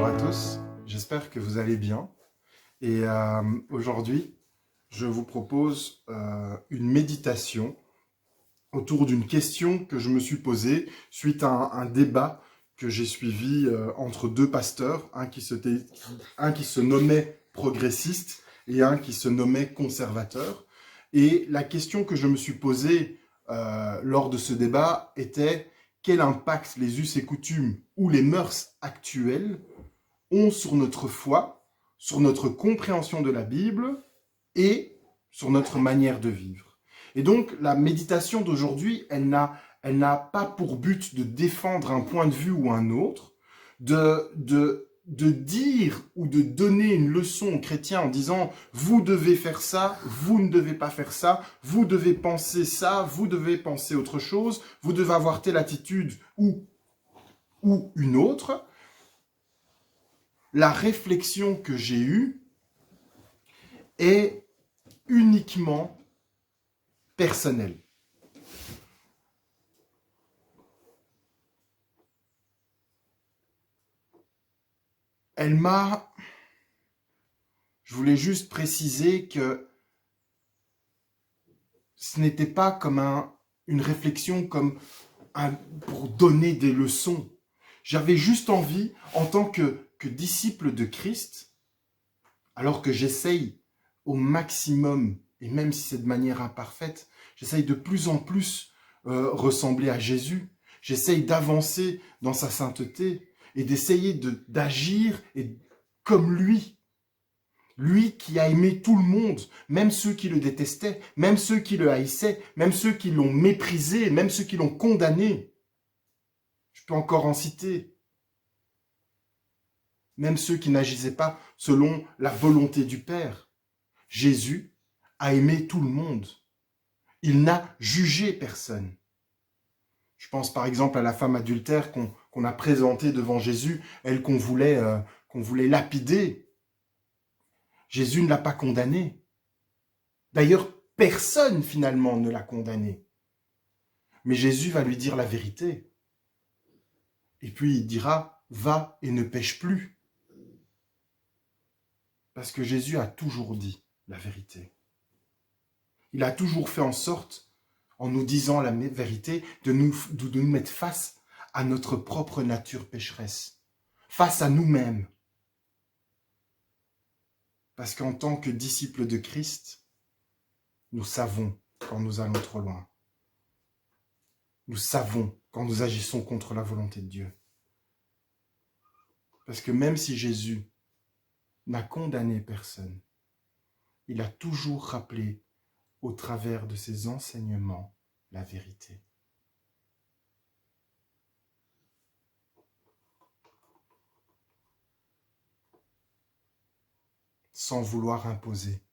Bonjour à tous, j'espère que vous allez bien. Et aujourd'hui, je vous propose une méditation autour d'une question que je me suis posée suite à un débat que j'ai suivi entre deux pasteurs, un qui se nommait progressiste et un qui se nommait conservateur. Et la question que je me suis posée lors de ce débat était: quel impact les us et coutumes ou les mœurs actuelles ont sur notre foi, sur notre compréhension de la Bible et sur notre manière de vivre. Et donc, la méditation d'aujourd'hui, elle n'a pas pour but de défendre un point de vue ou un autre, de dire ou de donner une leçon aux chrétiens en disant « vous devez faire ça, vous ne devez pas faire ça, vous devez penser ça, vous devez penser autre chose, vous devez avoir telle attitude ou une autre ». La réflexion que j'ai eue est uniquement personnelle. Je voulais juste préciser que ce n'était pas comme une réflexion pour donner des leçons. J'avais juste envie, en tant que disciple de Christ, alors que j'essaye au maximum, et même si c'est de manière imparfaite, j'essaye de plus en plus ressembler à Jésus. J'essaye d'avancer dans sa sainteté et d'essayer d'agir comme lui. Lui qui a aimé tout le monde, même ceux qui le détestaient, même ceux qui le haïssaient, même ceux qui l'ont méprisé, même ceux qui l'ont condamné. Je peux encore en citer. Même ceux qui n'agissaient pas selon la volonté du Père. Jésus a aimé tout le monde. Il n'a jugé personne. Je pense par exemple à la femme adultère qu'on a présentée devant Jésus, elle qu'on voulait lapider. Jésus ne l'a pas condamnée. D'ailleurs, personne finalement ne l'a condamnée. Mais Jésus va lui dire la vérité. Et puis il dira, va et ne pêche plus. Parce que Jésus a toujours dit la vérité. Il a toujours fait en sorte, en nous disant la vérité, de nous mettre face à notre propre nature pécheresse, face à nous-mêmes. Parce qu'en tant que disciples de Christ, nous savons quand nous allons trop loin. Nous savons quand nous agissons contre la volonté de Dieu. Parce que même si Jésus n'a condamné personne, il a toujours rappelé au travers de ses enseignements la vérité. Sans vouloir imposer.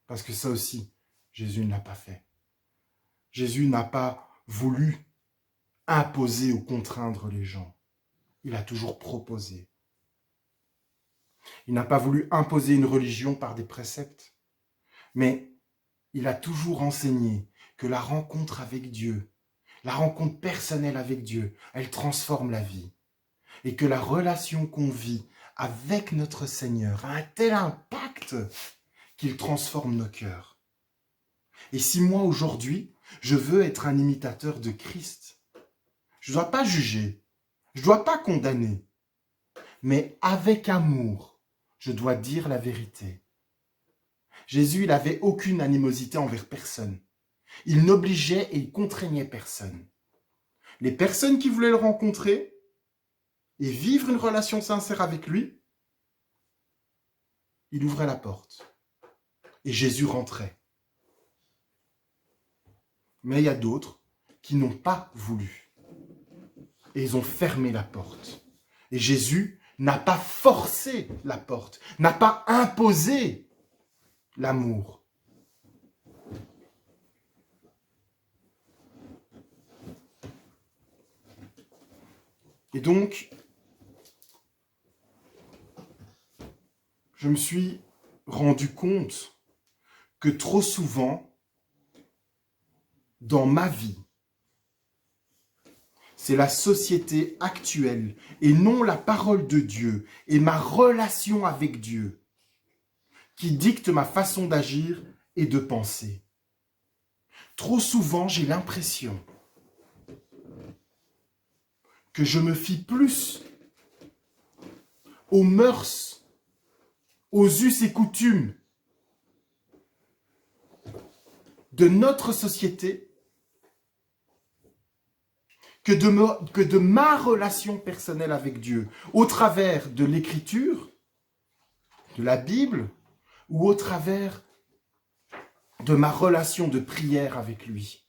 Parce que ça aussi, Jésus ne l'a pas fait. Jésus n'a pas voulu imposer ou contraindre les gens. Il a toujours proposé. Il n'a pas voulu imposer une religion par des préceptes. Mais il a toujours enseigné que la rencontre avec Dieu, la rencontre personnelle avec Dieu, elle transforme la vie. Et que la relation qu'on vit avec notre Seigneur a un tel impact qu'il transforme nos cœurs. Et si moi, aujourd'hui, je veux être un imitateur de Christ, je ne dois pas juger, je ne dois pas condamner, mais avec amour, je dois dire la vérité. Jésus, il n'avait aucune animosité envers personne. Il n'obligeait et il contraignait personne. Les personnes qui voulaient le rencontrer et vivre une relation sincère avec lui, il ouvrait la porte. Et Jésus rentrait. Mais il y a d'autres qui n'ont pas voulu. Et ils ont fermé la porte. Et Jésus n'a pas forcé la porte, n'a pas imposé l'amour. Et donc, je me suis rendu compte que trop souvent, dans ma vie, c'est la société actuelle et non la parole de Dieu et ma relation avec Dieu qui dicte ma façon d'agir et de penser. Trop souvent, j'ai l'impression que je me fie plus aux mœurs, aux us et coutumes de notre société que de ma relation personnelle avec Dieu, au travers de l'Écriture, de la Bible, ou au travers de ma relation de prière avec lui.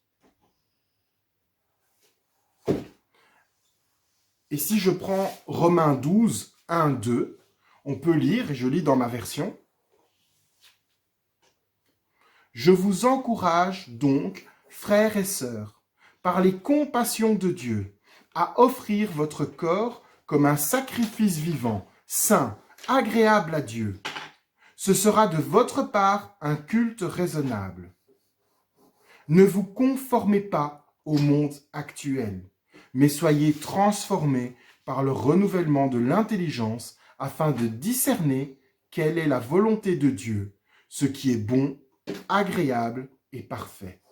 Et si je prends Romains 12, 1, 2, on peut lire, et je lis dans ma version, « Je vous encourage donc, frères et sœurs, par les compassions de Dieu, à offrir votre corps comme un sacrifice vivant, saint, agréable à Dieu. Ce sera de votre part un culte raisonnable. Ne vous conformez pas au monde actuel, mais soyez transformés par le renouvellement de l'intelligence afin de discerner quelle est la volonté de Dieu, ce qui est bon, agréable et parfait. »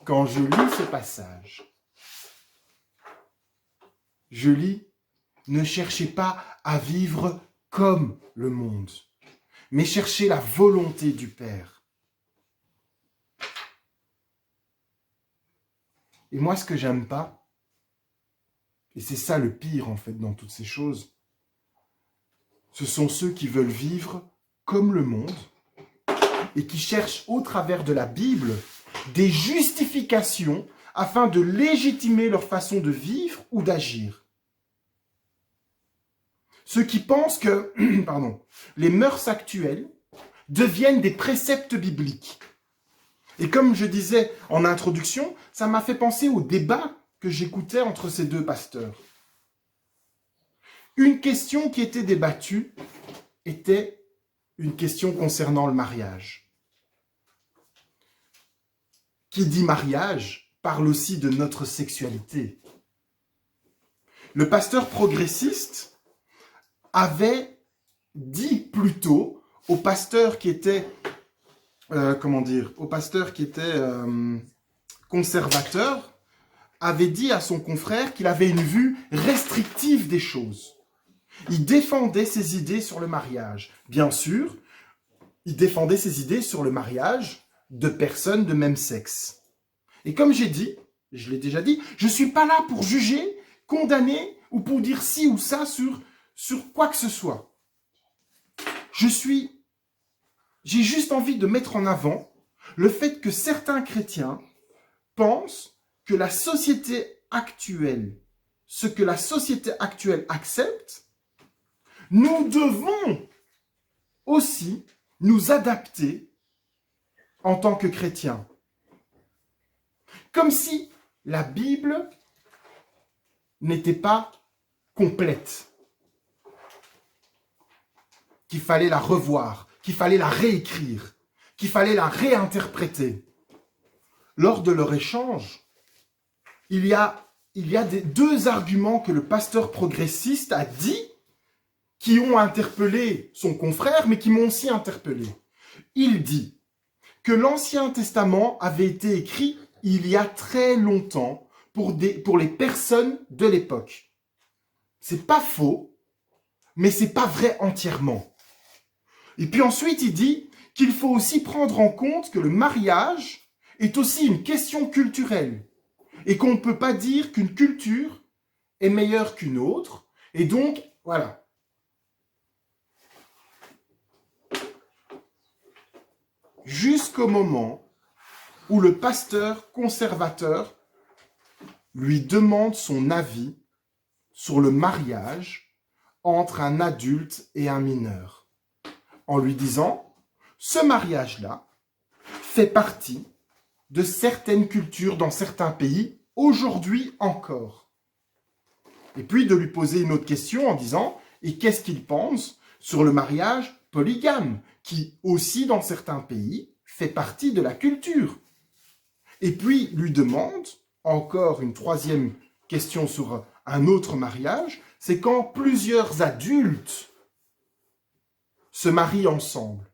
Quand je lis ce passage, je lis « Ne cherchez pas à vivre comme le monde, mais cherchez la volonté du Père. » Et moi, ce que j'aime pas, et c'est ça le pire en fait dans toutes ces choses, ce sont ceux qui veulent vivre comme le monde et qui cherchent au travers de la Bible des justifications afin de légitimer leur façon de vivre ou d'agir. Ceux qui pensent que les mœurs actuelles deviennent des préceptes bibliques. Et comme je disais en introduction, ça m'a fait penser au débat que j'écoutais entre ces deux pasteurs. Une question qui était débattue était une question concernant le mariage. Qui dit mariage parle aussi de notre sexualité. Le pasteur progressiste avait dit plutôt au pasteur qui était conservateur, avait dit à son confrère qu'il avait une vue restrictive des choses. Il défendait ses idées sur le mariage. Bien sûr, il défendait ses idées sur le mariage de personnes de même sexe. Et comme j'ai dit, je l'ai déjà dit, je ne suis pas là pour juger, condamner ou pour dire ci ou ça sur quoi que ce soit. J'ai juste envie de mettre en avant le fait que certains chrétiens pensent que la société actuelle, ce que la société actuelle accepte, nous devons aussi nous adapter en tant que chrétiens. Comme si la Bible n'était pas complète, qu'il fallait la revoir, qu'il fallait la réécrire, qu'il fallait la réinterpréter. Lors de leur échange, il y a deux arguments que le pasteur progressiste a dit qui ont interpellé son confrère, mais qui m'ont aussi interpellé. Il dit que l'Ancien Testament avait été écrit il y a très longtemps pour les personnes de l'époque. C'est pas faux, mais c'est pas vrai entièrement. Et puis ensuite, il dit qu'il faut aussi prendre en compte que le mariage est aussi une question culturelle et qu'on ne peut pas dire qu'une culture est meilleure qu'une autre. Et donc, voilà. Jusqu'au moment où le pasteur conservateur lui demande son avis sur le mariage entre un adulte et un mineur, en lui disant « Ce mariage-là fait partie de certaines cultures dans certains pays, aujourd'hui encore. » Et puis de lui poser une autre question en disant « Et qu'est-ce qu'il pense sur le mariage polygame, qui aussi dans certains pays fait partie de la culture ?» Et puis lui demande encore une troisième question sur un autre mariage, c'est quand plusieurs adultes se marient ensemble.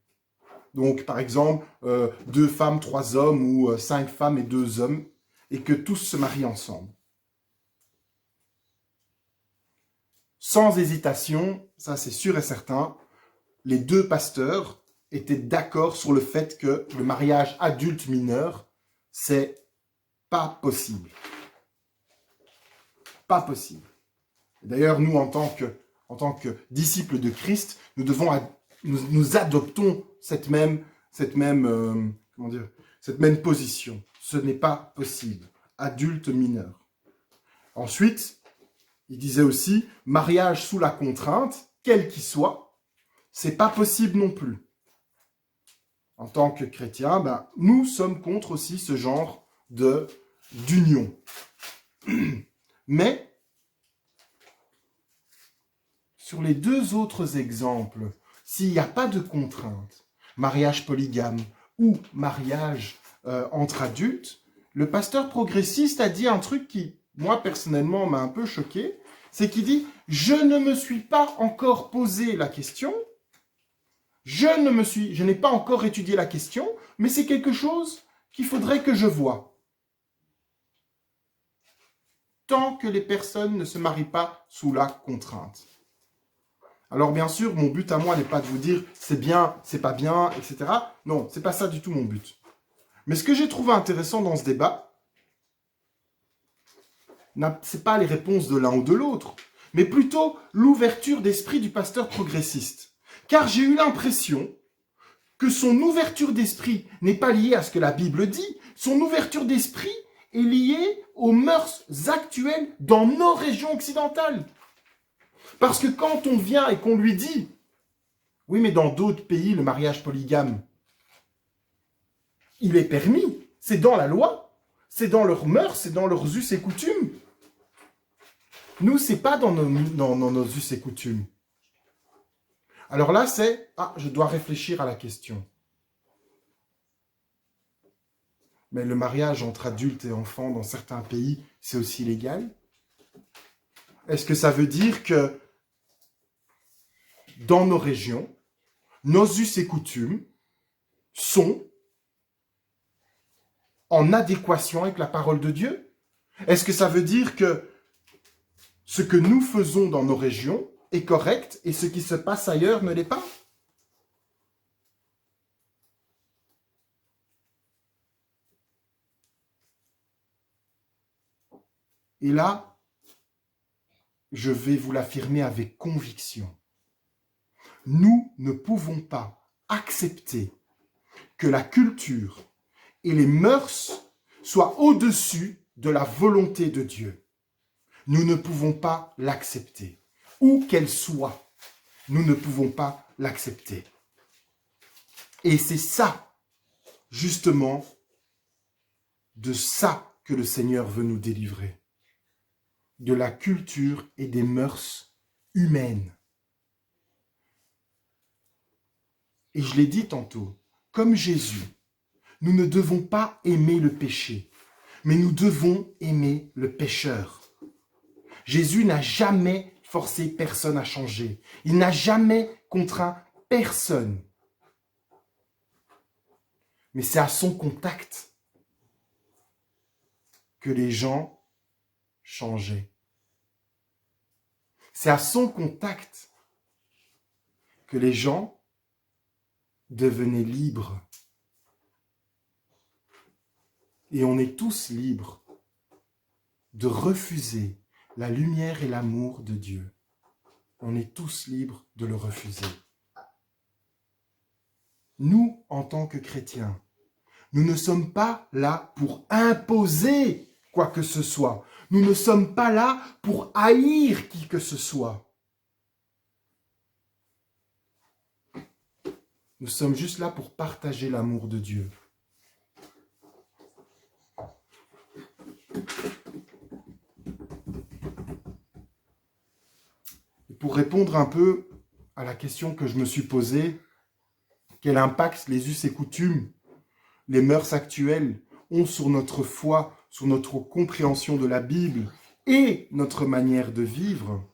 Donc, par exemple, 2 femmes, 3 hommes, ou 5 femmes et 2 hommes, et que tous se marient ensemble. Sans hésitation, ça c'est sûr et certain, les 2 pasteurs étaient d'accord sur le fait que le mariage adulte-mineur, c'est pas possible. Pas possible. D'ailleurs, nous, en tant que disciples de Christ, nous adoptons cette même position. Ce n'est pas possible. Adulte mineur. Ensuite, il disait aussi, mariage sous la contrainte, quel qu'il soit, c'est pas possible non plus. En tant que chrétiens, nous sommes contre aussi ce genre d'union. Mais, sur les 2 autres exemples, s'il n'y a pas de contrainte, mariage polygame ou mariage entre adultes, le pasteur progressiste a dit un truc qui, moi personnellement, m'a un peu choqué, c'est qu'il dit « Je ne me suis pas encore posé la question, je n'ai pas encore étudié la question, mais c'est quelque chose qu'il faudrait que je voie. » Tant que les personnes ne se marient pas sous la contrainte. Alors bien sûr, mon but à moi n'est pas de vous dire c'est bien, c'est pas bien, etc. Non, c'est pas ça du tout mon but. Mais ce que j'ai trouvé intéressant dans ce débat, c'est pas les réponses de l'un ou de l'autre, mais plutôt l'ouverture d'esprit du pasteur progressiste. Car j'ai eu l'impression que son ouverture d'esprit n'est pas liée à ce que la Bible dit, son ouverture d'esprit est liée aux mœurs actuelles dans nos régions occidentales. Parce que quand on vient et qu'on lui dit « Oui, mais dans d'autres pays, le mariage polygame, il est permis, c'est dans la loi, c'est dans leurs mœurs, c'est dans leurs us et coutumes. » Nous, c'est pas dans nos us et coutumes. Alors là, c'est « Ah, je dois réfléchir à la question. » Mais le mariage entre adultes et enfants dans certains pays, c'est aussi légal? Est-ce que ça veut dire que dans nos régions, nos us et coutumes sont en adéquation avec la parole de Dieu? Est-ce que ça veut dire que ce que nous faisons dans nos régions est correct et ce qui se passe ailleurs ne l'est pas? Et là, je vais vous l'affirmer avec conviction. Nous ne pouvons pas accepter que la culture et les mœurs soient au-dessus de la volonté de Dieu. Nous ne pouvons pas l'accepter. Où qu'elle soit, nous ne pouvons pas l'accepter. Et c'est ça, justement, de ça que le Seigneur veut nous délivrer. De la culture et des mœurs humaines. Et je l'ai dit tantôt, comme Jésus, nous ne devons pas aimer le péché, mais nous devons aimer le pécheur. Jésus n'a jamais forcé personne à changer. Il n'a jamais contraint personne. Mais c'est à son contact que les gens changeaient. C'est à son contact que les gens devenaient libres. Et on est tous libres de refuser la lumière et l'amour de Dieu. On est tous libres de le refuser. Nous, en tant que chrétiens, nous ne sommes pas là pour imposer quoi que ce soit. Nous ne sommes pas là pour haïr qui que ce soit. Nous sommes juste là pour partager l'amour de Dieu. Et pour répondre un peu à la question que je me suis posée, quel impact les us et coutumes, les mœurs actuelles ont sur notre foi sur notre compréhension de la Bible et notre manière de vivre,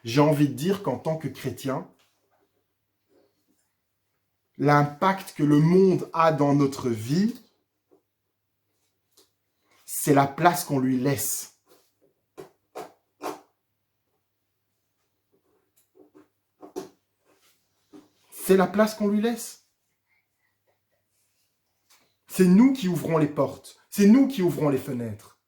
j'ai envie de dire qu'en tant que chrétien, l'impact que le monde a dans notre vie, c'est la place qu'on lui laisse. C'est la place qu'on lui laisse. C'est nous qui ouvrons les portes. C'est nous qui ouvrons les fenêtres.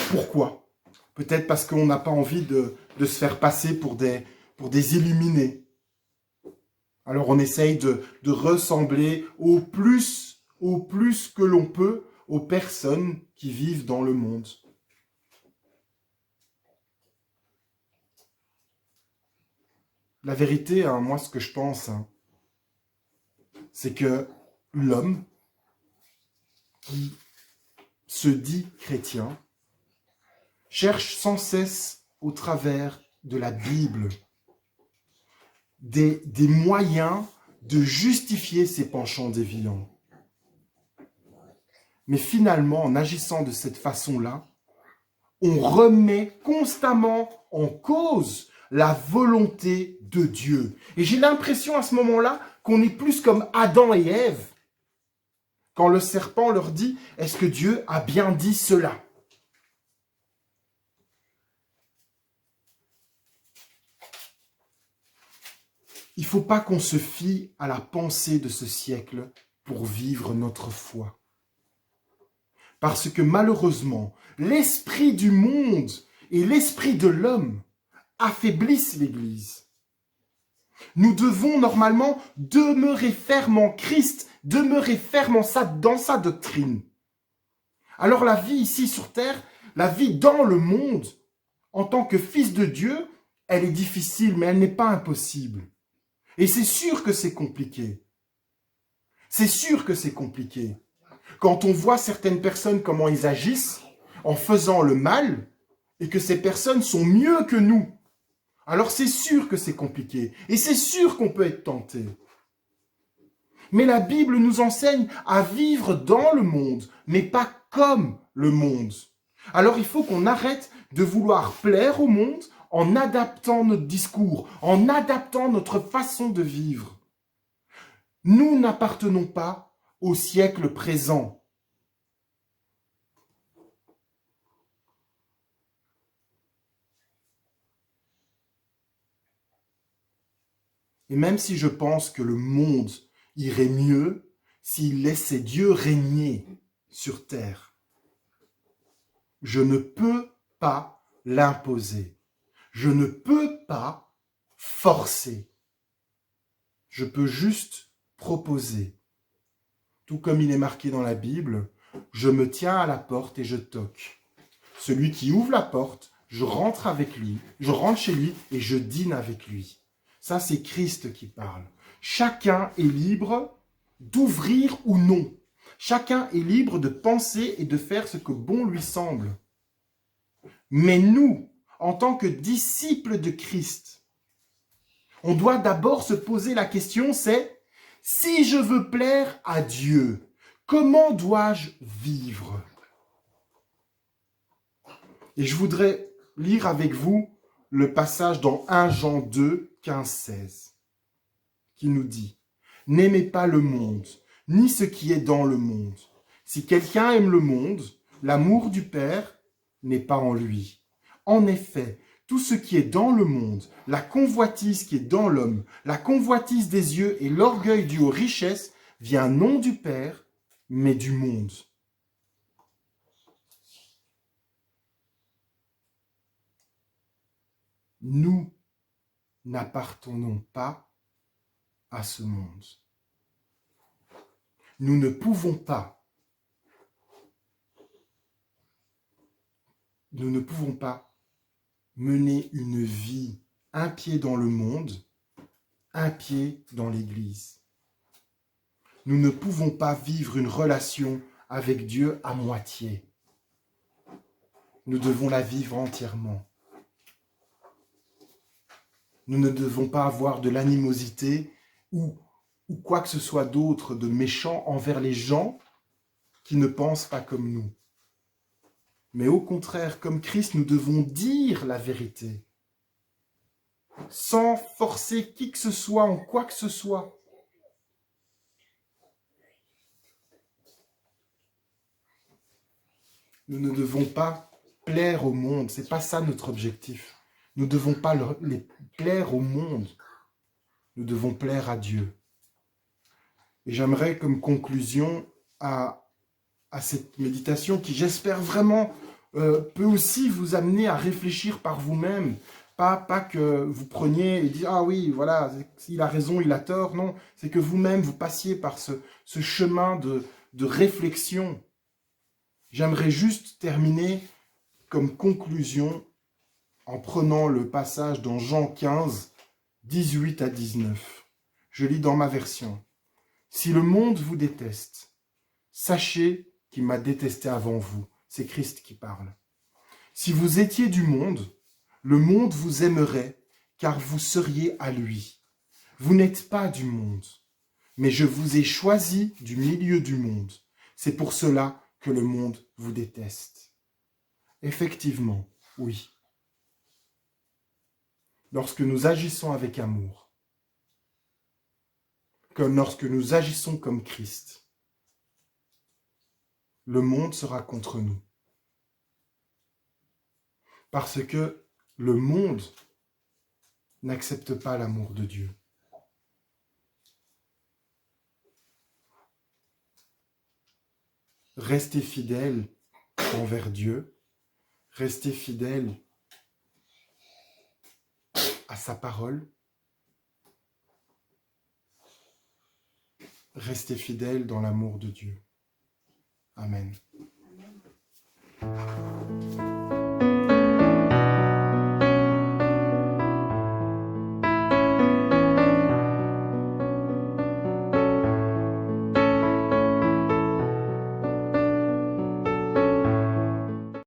Pourquoi? Peut-être parce qu'on n'a pas envie de se faire passer pour des illuminés. Alors on essaye de ressembler au plus que l'on peut aux personnes qui vivent dans le monde. La vérité, moi ce que je pense, c'est que l'homme qui se dit chrétien cherche sans cesse au travers de la Bible des moyens de justifier ses penchants déviants. Mais finalement, en agissant de cette façon-là, on remet constamment en cause la volonté de Dieu. Et j'ai l'impression à ce moment-là qu'on est plus comme Adam et Ève, quand le serpent leur dit « Est-ce que Dieu a bien dit cela ?» Il ne faut pas qu'on se fie à la pensée de ce siècle pour vivre notre foi. Parce que malheureusement, l'esprit du monde et l'esprit de l'homme affaiblissent l'Église. Nous devons normalement demeurer ferme en Christ, demeurer ferme dans sa doctrine. Alors la vie ici sur terre, la vie dans le monde, en tant que fils de Dieu, elle est difficile, mais elle n'est pas impossible. Et c'est sûr que c'est compliqué. C'est sûr que c'est compliqué. Quand on voit certaines personnes, comment ils agissent en faisant le mal, et que ces personnes sont mieux que nous, alors c'est sûr que c'est compliqué. Et c'est sûr qu'on peut être tenté. Mais la Bible nous enseigne à vivre dans le monde, mais pas comme le monde. Alors il faut qu'on arrête de vouloir plaire au monde en adaptant notre discours, en adaptant notre façon de vivre. Nous n'appartenons pas au siècle présent. Et même si je pense que le monde irait mieux s'il laissait Dieu régner sur terre, je ne peux pas l'imposer. Je ne peux pas forcer. Je peux juste proposer. Tout comme il est marqué dans la Bible, je me tiens à la porte et je toque. Celui qui ouvre la porte, je rentre avec lui, je rentre chez lui et je dîne avec lui. Ça, c'est Christ qui parle. Chacun est libre d'ouvrir ou non. Chacun est libre de penser et de faire ce que bon lui semble. Mais nous, en tant que disciples de Christ, on doit d'abord se poser la question, c'est si je veux plaire à Dieu, comment dois-je vivre? Et je voudrais lire avec vous le passage dans 1 Jean 2, 15, 16, qui nous dit « N'aimez pas le monde, ni ce qui est dans le monde. Si quelqu'un aime le monde, l'amour du Père n'est pas en lui. En effet, tout ce qui est dans le monde, la convoitise qui est dans l'homme, la convoitise des yeux et l'orgueil dû aux richesses, vient non du Père, mais du monde. » Nous n'appartenons pas à ce monde. Nous ne pouvons pas mener une vie, un pied dans le monde, un pied dans l'Église. Nous ne pouvons pas vivre une relation avec Dieu à moitié. Nous devons la vivre entièrement. Nous ne devons pas avoir de l'animosité ou quoi que ce soit d'autre de méchant envers les gens qui ne pensent pas comme nous. Mais au contraire, comme Christ, nous devons dire la vérité, sans forcer qui que ce soit en quoi que ce soit. Nous ne devons pas plaire au monde, c'est pas ça notre objectif. Nous ne devons pas les plaire au monde, nous devons plaire à Dieu. Et j'aimerais comme conclusion à cette méditation qui, j'espère vraiment, peut aussi vous amener à réfléchir par vous-même. Pas que vous preniez et dites « Ah oui, voilà, il a raison, il a tort ». Non, c'est que vous-même, vous passiez par ce chemin de réflexion. J'aimerais juste terminer comme conclusion en prenant le passage dans Jean 15, 18 à 19. Je lis dans ma version. « Si le monde vous déteste, sachez qu'il m'a détesté avant vous. » C'est Christ qui parle. « Si vous étiez du monde, le monde vous aimerait, car vous seriez à lui. Vous n'êtes pas du monde, mais je vous ai choisi du milieu du monde. C'est pour cela que le monde vous déteste. » Effectivement, oui. Lorsque nous agissons avec amour, comme lorsque nous agissons comme Christ, le monde sera contre nous. Parce que le monde n'accepte pas l'amour de Dieu. Restez fidèles envers Dieu, restez fidèles à sa parole, restez fidèles dans l'amour de Dieu. Amen.